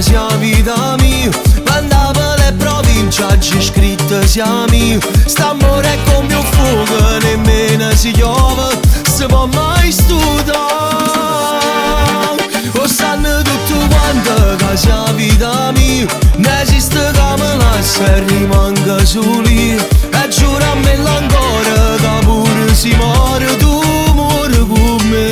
che sia vita mia. Andavo alle province, ci scritte siamo. St'amore è come un fuoco, nemmeno si piove, si può mai studiare. Lo sanno tutto quanto che sia vita mia. Non esiste che me lascia e rimanga soli. E giura a me ancora che pure si muore, tu muore con me.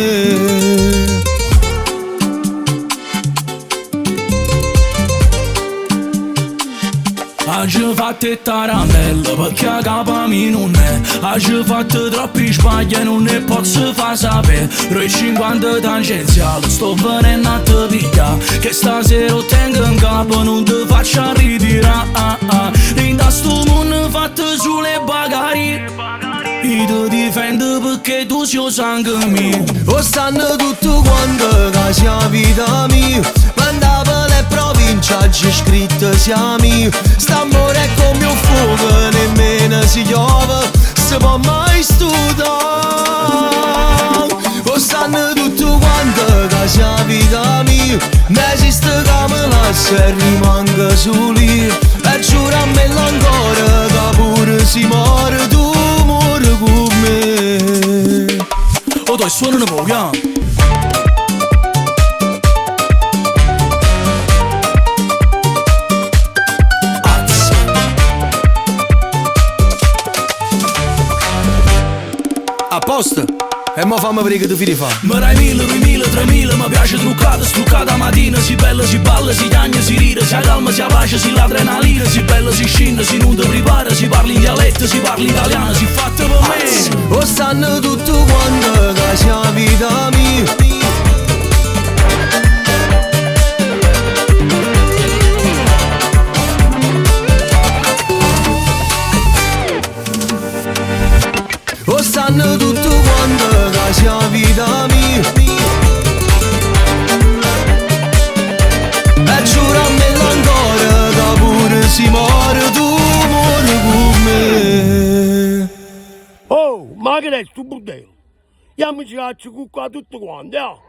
Oggi fatte tarantelle perché a capo mi non è. Oggi fatte troppi sbagli e non ne posso far sapere. Roi 50 tangenziali sto venendo a te piglia, che stasera lo tengo in capo, non ti faccio ritirare. In da sto mondo fatto sulle bagagli, io ti difendo perché tu sei sangue mio. Lo sanno tutto quanto che sia vita mia. Andavo alle province, ci scritte siamo. St'amore è come un fuoco, nemmeno si piove, si può mai studiare. Lo sanno tutto quanto che sia vita mia. Non esiste che me lascia e rimanga soli. E giura a me ancora che pure si muore, tu muore con me. Oh dai, suona un po', yeah. A posto? E mo fammi vedere che tu fai fa. Ma dai 1000, 2000, 3000, mi piace truccata, struccata mattina. Si bella, si balla, si piagne, si ride, si calma, si pace, si l'adrenalina. Si bella, si scende, si nuda, prepara, si parla in dialetto, si parla italiano, si fatta per me. Lo sanno tutto quanto che sia vita mia. Lo sanno tutto quanto che sia vita mia. E giura a me ancora che pure si muore, tu muore con me. Oh, ma che è sto bordello? Io mi ci faccio cuccare tutto quanto,